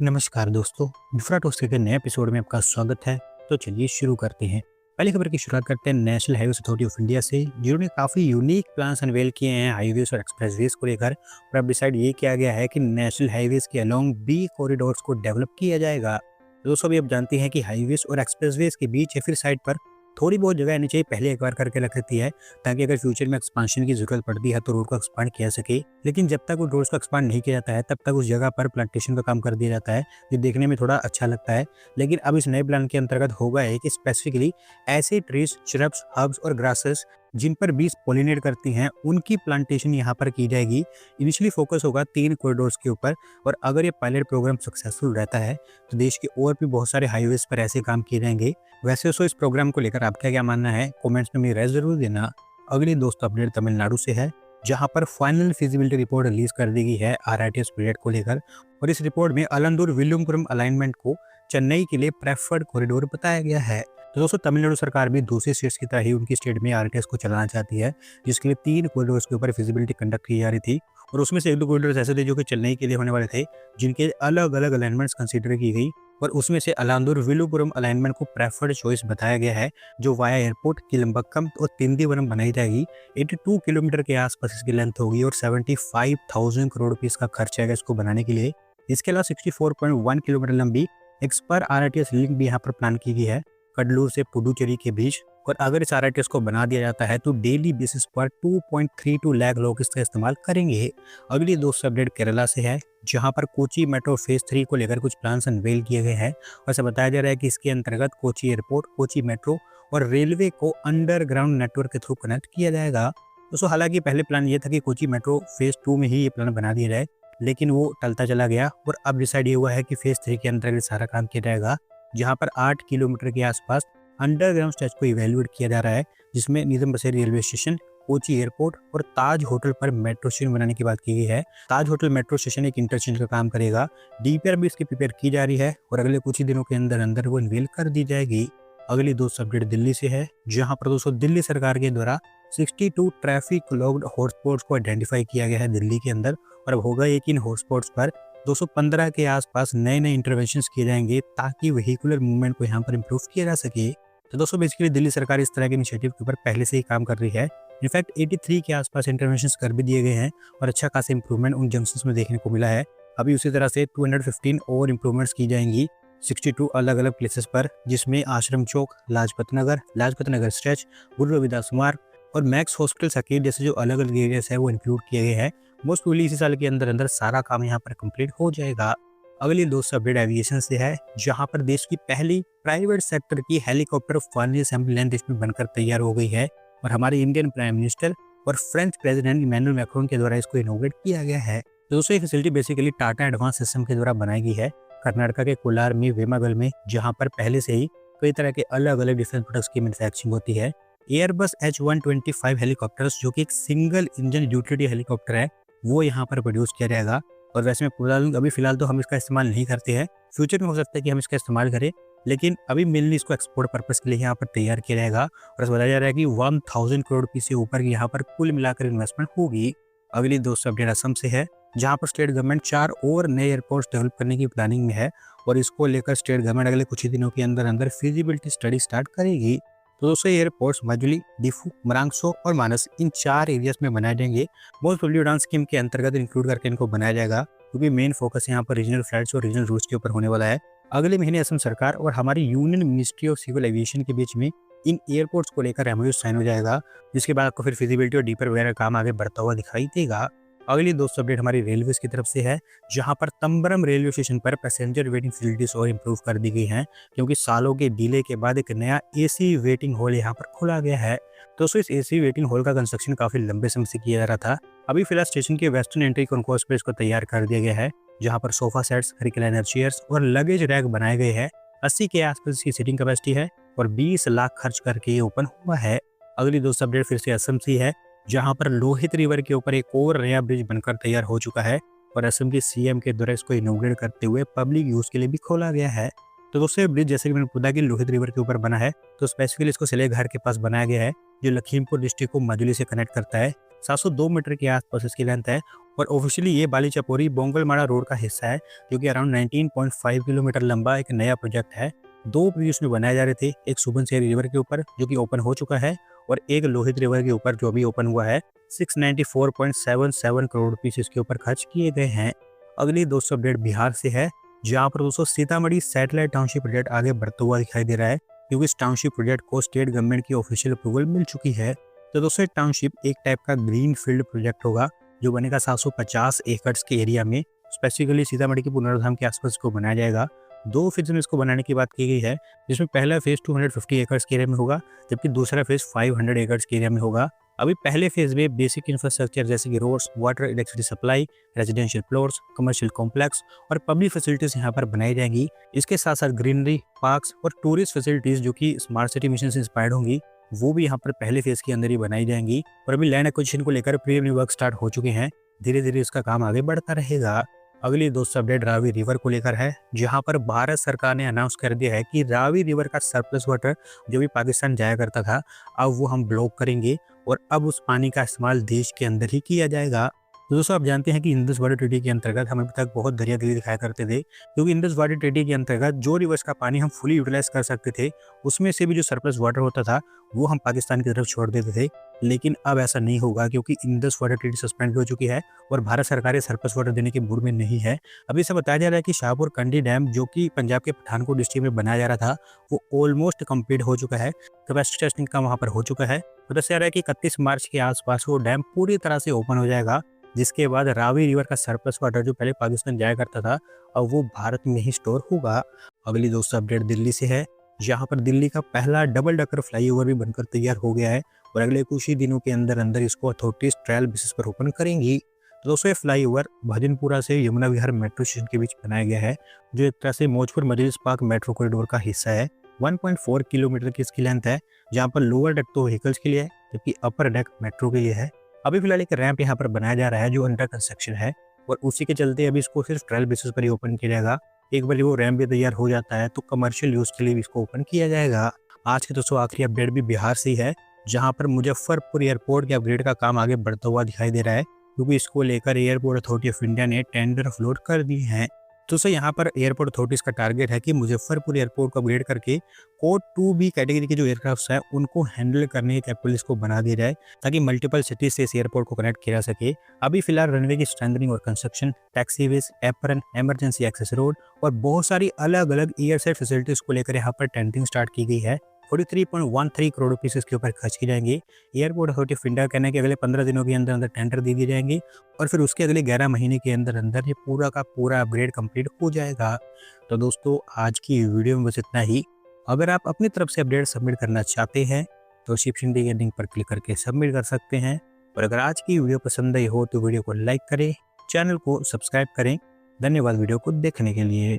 नमस्कार दोस्तों, infra talks के नए एपिसोड में आपका स्वागत है। तो चलिए शुरू करते हैं। पहली खबर की शुरुआत करते हैं national highways authority of India से, जिन्होंने काफ़ी यूनिक प्लान्स अनवेल किए हैं हाईवेज और एक्सप्रेसवेज को लेकर। और अब डिसाइड ये किया गया है कि नेशनल हाईवेज के अलोंग बी कॉरिडोर्स को डेवलप किया जाएगा। दोस्तों, अभी आप जानते हैं कि हाईवेज और एक्सप्रेसवेज के बीच या फिर साइड पर थोड़ी बहुत जगह आनी चाहिए, पहले एक बार करके रख देती है, ताकि अगर फ्यूचर में एक्सपांशन की जरूरत पड़ती है तो रोड को एक्सपांड किया सके। लेकिन जब तक उस रोड को एक्सपांड नहीं किया जाता है तब तक उस जगह पर प्लांटेशन का काम कर दिया जाता है, जो देखने में थोड़ा अच्छा लगता है। लेकिन अब इस नए प्लान के अंतर्गत होगा है कि स्पेसिफिकली ऐसे ट्रीज, श्रब्स, हर्ब्स और ग्रासेस जिन पर बीज पॉलिनेट करती हैं, उनकी प्लांटेशन यहाँ पर की जाएगी। इनिशियली फोकस होगा 3 कॉरिडोर्स के ऊपर, और अगर ये पायलट प्रोग्राम सक्सेसफुल रहता है तो देश के और भी बहुत सारे हाईवेज पर ऐसे काम किए जाएंगे। वैसे इस प्रोग्राम को लेकर आपका क्या मानना है, कमेंट्स में मेरी राय जरूर देना। अगली दोस्त अपडेट तमिलनाडु से है, जहां पर फाइनल फिजिबिलिटी रिपोर्ट रिलीज कर दी गई है आरआरटीएस पीरियड को लेकर। और इस रिपोर्ट में अलंदूर विल्लुपुरम अलाइनमेंट को चेन्नई के लिए प्रेफर्ड कॉरिडोर बताया गया है। तो दोस्तों, तमिलनाडु सरकार भी दूसरी स्टेट्स की तरह ही उनकी स्टेट में आरटीएस को चलाना चाहती है, जिसके लिए 3 कॉरिडोर्स के ऊपर फिजिबिलिटी कंडक्ट की जा रही थी। और उसमें से 1-2 कॉरिडोर्स ऐसे थे जो कि चेन्नई के लिए होने वाले थे, जिनके अलग अलग अलाइनमेंट्स कंसिडर की गई। और उसमें से अलांदूर विल्लुपुरम अलाइनमेंट को प्रेफर्ड चॉइस बताया गया है, जो वाया एयरपोर्ट, किलम्बक्कम और तिंदीवरम बनाई जाएगी। 82 किलोमीटर के आसपास इसकी लेंथ होगी और 75,000 करोड़ रुपीस का खर्च आएगा इसको बनाने के लिए। इसके अलावा 64.1 किलोमीटर लंबी एक स्पर आरआरटीएस लिंक भी यहाँ पर प्लान की गई है, कडलूर से पुडुचेरी के बीच। और अगर इस आरआरटीएस को बना दिया जाता है तो डेली बेसिस पर 2.32 लाख लोग इसका इस्तेमाल करेंगे। अगली दोस्त अपडेट केरला से है, जहां पर कोची मेट्रो फेज 3 को लेकर कुछ प्लान्स अनवेल किए गए हैं। और ऐसा बताया जा रहा है कि इसके अंतर्गत कोची एयरपोर्ट, कोची मेट्रो और रेलवे को अंडरग्राउंड नेटवर्क के थ्रू कनेक्ट किया जाएगा। दोस्तों, हालांकि पहले प्लान ये था कि कोची मेट्रो फेज 2 में ही ये प्लान बना दिया जाए, लेकिन वो टलता चला गया। और अब डिसाइड ये हुआ है कि फेज 3 के अंतर्गत सारा काम किया जाएगा, जहाँ पर 8 किलोमीटर के आसपास अंडरग्राउंड स्ट्रेच को इवेल्युएट किया जा रहा है, जिसमें निजाम बसेरी रेलवे स्टेशन, कोची एयरपोर्ट और ताज होटल पर मेट्रो स्टेशन बनाने की बात की गई है। ताज होटल मेट्रो स्टेशन एक इंटरचेंज का काम करेगा। डीपीआर भी इसकी प्रिपेयर की जा रही है और अगले कुछ ही दिनों के अंदर अंदर वो अनवील कर दी जाएगी। अगली दोस्त अपडेट दिल्ली से है, जहां पर दोस्तों दिल्ली सरकार के द्वारा 62 ट्रैफिक लॉक्ड हॉटस्पॉट्स को आइडेंटिफाई किया गया है दिल्ली के अंदर। और अब होगा ये कि इन हॉटस्पॉट्स पर 215 के आसपास नए नए इंटरवेंशन किए जाएंगे, ताकि व्हीकुलर मूवमेंट को यहाँ पर इम्प्रूव किया जा सके। तो दोस्तों, बेसिकली दिल्ली सरकार इस तरह के इनिशिएटिव के ऊपर पहले से ही काम कर रही है। इनफैक्ट 83 के आसपास इंटरवेंशंस कर भी दिए गए हैं और अच्छा खासा इंप्रूवमेंट उन जंक्शंस में देखने को मिला है। अभी उसी तरह से 215 और इंप्रूवमेंट्स की जाएंगी 62 अलग अलग प्लेसेस पर, जिसमें आश्रम चौक, लाजपत नगर स्ट्रेच, गुरु रविदास मार्ग और मैक्स हॉस्पिटल सकेत जैसे जो अलग अलग एरियाज है वो इंक्लूड किए गए हैं। मोस्ट प्रोबेबली इसी साल के अंदर अंदर सारा काम यहाँ पर कंप्लीट हो जाएगा। अगली दोस्त अपडेट एविएशन से है, जहां पर देश की पहली प्राइवेट सेक्टर की हेलीकॉप्टर फाइनली असेंबली लाइन देश में बनकर तैयार हो गई है। और हमारे इंडियन प्राइम मिनिस्टर और फ्रेंच प्रेसिडेंट इमैनुअल मैक्रोन के द्वारा इसको इनोग्रेट किया गया है। तो दोस्तों, ये facility basically Tata advance system के द्वारा बनाई गई है कर्नाटका के कोलार में, वेमागल में, जहां पर पहले से ही कई तरह के अलग अलग डिफेंस प्रोडक्ट्स की मैन्युफैक्चरिंग होती है। एयरबस H125 हेलीकॉप्टर्स, जो कि एक सिंगल इंजन यूटिलिटी हेलीकॉप्टर है, वो यहाँ पर प्रोड्यूस किया जाएगा। और वैसे मैं बता दूं, अभी फिलहाल तो हम इसका इस्तेमाल नहीं करते हैं, फ्यूचर में हो सकता है कि हम इसका इस्तेमाल करें, लेकिन अभी मेनली इसको एक्सपोर्ट पर्पस के लिए यहाँ पर तैयार किया जाएगा। और ऐसा बताया जा रहा है कि 1000 करोड़ रुपये से ऊपर की यहाँ पर कुल मिलाकर इन्वेस्टमेंट होगी। अगली दोस्त अपडेट असम से है, जहाँ पर स्टेट गवर्नमेंट 4 और नए एयरपोर्ट्स डेवलप करने की प्लानिंग में है। और इसको लेकर स्टेट गवर्नमेंट अगले कुछ ही दिनों के अंदर अंदर फिजिबिलिटी स्टडी स्टार्ट करेगी। तो दोस्तों, एयरपोर्ट्स मजुली, डिफू, मरांगसो और मानस, इन 4 एरियाज में बनाए जाएंगे। मोस्ट प्रोबेबली उड़ान स्कीम के अंतर्गत इंक्लूड करके इनको बनाया जाएगा, क्योंकि मेन फोकस यहाँ पर रीजनल फ्लाइट्स और रीजनल रूट्स के ऊपर होने वाला है। अगले महीने असम सरकार और हमारी union ministry of civil aviation के बीच में इन एयरपोर्ट्स को लेकर एमओयू साइन हो जाएगा, जिसके बाद आपको फिर फिजिबिलिटी और डीपर वगैरह काम आगे बढ़ता हुआ दिखाई देगा। अगली दोस्तों अपडेट हमारी रेलवे की तरफ से है, जहां पर तंबरम रेलवे स्टेशन पर पैसेंजर वेटिंग फैसिलिटीज और इम्प्रूव कर दी गई हैं, क्योंकि सालों के डिले के बाद एक नया एसी वेटिंग हॉल यहाँ पर खोला गया है। दोस्तों, इस एसी वेटिंग हॉल का कंस्ट्रक्शन काफी लंबे समय से किया जा रहा था। अभी फिलहाल स्टेशन के वेस्टर्न एंट्री कॉन्कोर्स पे इसको तैयार कर दिया गया है, जहां पर सोफा सेट्स, रिक्लाइनर चेयर्स और लगेज रैक बनाए गए हैं। 80 के आसपास इसकी सीटिंग कैपेसिटी है और 20 लाख खर्च करके ये ओपन हुआ है। अगली दोस्त अपडेट फिर से असम से है, जहां पर लोहित रिवर के ऊपर एक और नया ब्रिज बनकर तैयार हो चुका है और असम के सीएम के द्वारा इसको इनॉग्रेट करते हुए पब्लिक यूज के लिए भी खोला गया है। तो दोस्तों, ब्रिज जैसे कि मैंने बताया कि लोहित रिवर के ऊपर बना है, तो स्पेसिफिकली इसको सिलेघाट के पास बनाया गया है, जो लखीमपुर डिस्ट्रिक्ट को मजुली से कनेक्ट करता है। 702 मीटर के आसपास इसकी लेंथ है और ऑफिशियली ये बाली चपोरी बोंगलमाड़ा रोड का हिस्सा है, जो कि अराउंड 19.5 किलोमीटर लंबा एक नया प्रोजेक्ट है। 2 ब्रिज उसमें बनाए जा रहे थे, एक सुबनसिरी रिवर के ऊपर जो कि ओपन हो चुका है और एक लोहित रिवर के ऊपर जो अभी ओपन हुआ है। 694.77 करोड़ रुपीस इसके ऊपर खर्च किए गए हैं। अगली दोस्तों अपडेट बिहार से है, जहाँ पर दोस्तों सीतामढ़ी सैटेलाइट टाउनशिप प्रोजेक्ट आगे बढ़ता हुआ दिखाई दे रहा है, क्योंकि इस टाउनशिप प्रोजेक्ट को स्टेट गवर्नमेंट की ऑफिशियल अप्रूवल मिल चुकी है। तो दोस्तों टाउनशिप एक टाइप का ग्रीन फील्ड प्रोजेक्ट होगा, जो बनेगा 750 एकड़ के एरिया में। स्पेसिफिकली सीतामढ़ी के पुनर्धाम के आसपास इसको बनाया जाएगा। 2 फेज में इसको बनाने की बात की गई है, जिसमें पहला फेज 250 एकड़ के एरिया में होगा, जबकि दूसरा फेज 500 एकड़ के एरिया में होगा। अभी पहले फेज में बेसिक इंफ्रास्ट्रक्चर जैसे कि roads, water, electricity supply, residential floors, commercial complex और पब्लिक फैसिलिटीज यहाँ पर बनाई जाएंगी। इसके साथ साथ ग्रीनरी, पार्क्स और टूरिस्ट फैसिलिटीज जो कि स्मार्ट सिटी मिशन से इंस्पायर्ड होंगी, वो भी यहाँ पर पहले फेज के अंदर ही बनाई जाएंगी। और अभी लैंड एक्विजिशन को लेकर प्रीलिमिनरी वर्क स्टार्ट हो चुके हैं, धीरे धीरे इसका काम आगे बढ़ता रहेगा। अगली दोस्तों अपडेट रावी रिवर को लेकर है, जहां पर भारत सरकार ने अनाउंस कर दिया है कि रावी रिवर का सरप्लस वाटर जो भी पाकिस्तान जाया करता था, अब वो हम ब्लॉक करेंगे और अब उस पानी का इस्तेमाल देश के अंदर ही किया जाएगा। तो दोस्तों आप जानते हैं कि इंडस वाटर ट्रीटी के अंतर्गत हम अभी तक बहुत दरियादिली दिखाया करते थे, क्योंकि इंडस वाटर ट्रीटी के अंतर्गत जो रिवर्स का पानी हम फुली यूटिलाइज कर सकते थे, उसमें से भी जो सरप्लस वाटर होता था वो हम पाकिस्तान की तरफ छोड़ देते थे। लेकिन अब ऐसा नहीं होगा, क्योंकि इंडस वाटर ट्रीटी सस्पेंड हो चुकी है और भारत सरकार सरप्लस वाटर देने के मूड में नहीं है। अभी से बताया जा रहा है कि शाहपुर कंडी डैम जो कि पंजाब के पठानकोट डिस्ट्रिक्ट में बनाया जा रहा था, वो ऑलमोस्ट कंप्लीट हो चुका है। कैपेसिटी टेस्टिंग का वहाँ पर हो चुका है। तो दस जा रहा है कि 31 मार्च के आसपास वो डैम पूरी तरह से ओपन हो जाएगा, जिसके बाद रावी रिवर का सरप्लस वाटर जो पहले पाकिस्तान जाया करता था, अब वो भारत में ही स्टोर होगा। अगली दोस्तों अपडेट दिल्ली से है, जहां पर दिल्ली का पहला डबल डकर फ्लाईओवर भी बनकर तैयार हो गया है और अगले कुछ ही दिनों के अंदर अंदर इसको अथॉरिटीज ट्रायल बेसिस पर ओपन करेंगी। तो दोस्तों ये फ्लाईओवर भजनपुरा से यमुना विहार मेट्रो स्टेशन के बीच बनाया गया है, जो एक तरह से मौजपुर मजलिस पार्क मेट्रो कॉरिडोर का हिस्सा है। 1.4 किलोमीटर की इसकी लेंथ है, जहाँ पर लोअर डेक तो व्हीकल्स के लिए है, जबकि अपर डेक मेट्रो के लिए है। अभी फिलहाल एक रैंप यहाँ पर बनाया जा रहा है जो अंडर कंस्ट्रक्शन है, और उसी के चलते अभी इसको सिर्फ ट्रायल बेसिस पर ही ओपन किया जाएगा। एक बार वो रैंप भी तैयार हो जाता है तो कमर्शियल यूज के लिए भी इसको ओपन किया जाएगा। आज के दोस्तों आखिरी अपडेट भी बिहार से ही है, जहाँ पर मुजफ्फरपुर एयरपोर्ट के अपग्रेड का काम आगे बढ़ता हुआ दिखाई दे रहा है, क्योंकि इसको लेकर एयरपोर्ट अथॉरिटी ऑफ इंडिया ने टेंडर फ्लोट कर दिए हैं। तो सर यहाँ पर एयरपोर्ट अथॉरिटीज का टारगेट है कि मुजफ्फरपुर एयरपोर्ट को अपग्रेड करके कोड 2B कैटेगरी के जो एयरक्राफ्ट है उनको हैंडल करने की कैपेबिलिटी इसको बना दी जाए, ताकि मल्टीपल सिटीज से इस एयरपोर्ट को कनेक्ट किया जा सके। अभी फिलहाल रनवे की स्ट्रेंथनिंग और construction, taxiways, apron, emergency access road और बहुत सारी अलग अलग एयर साइड फैसिलिटीज को लेकर यहाँ पर टेंडरिंग स्टार्ट की गई है। 43.13 करोड़ रुपीस इसके ऊपर खर्च की जाएंगे। एयरपोर्ट अथॉरिटी ऑफ इंडिया कहना है कि अगले 15 दिनों के अंदर अंदर टेंडर दे दिए जाएंगे और फिर उसके अगले 11 महीने के अंदर अंदर ये पूरा का पूरा अपग्रेड कंप्लीट हो जाएगा। तो दोस्तों आज की वीडियो में बस इतना ही। अगर आप अपनी तरफ से अपडेट सबमिट करना चाहते हैं तो शिव शिंदे के लिंक पर क्लिक करके सबमिट कर सकते हैं। और अगर आज की वीडियो पसंद आई हो तो वीडियो को लाइक करें, चैनल को सब्सक्राइब करें। धन्यवाद वीडियो को देखने के लिए।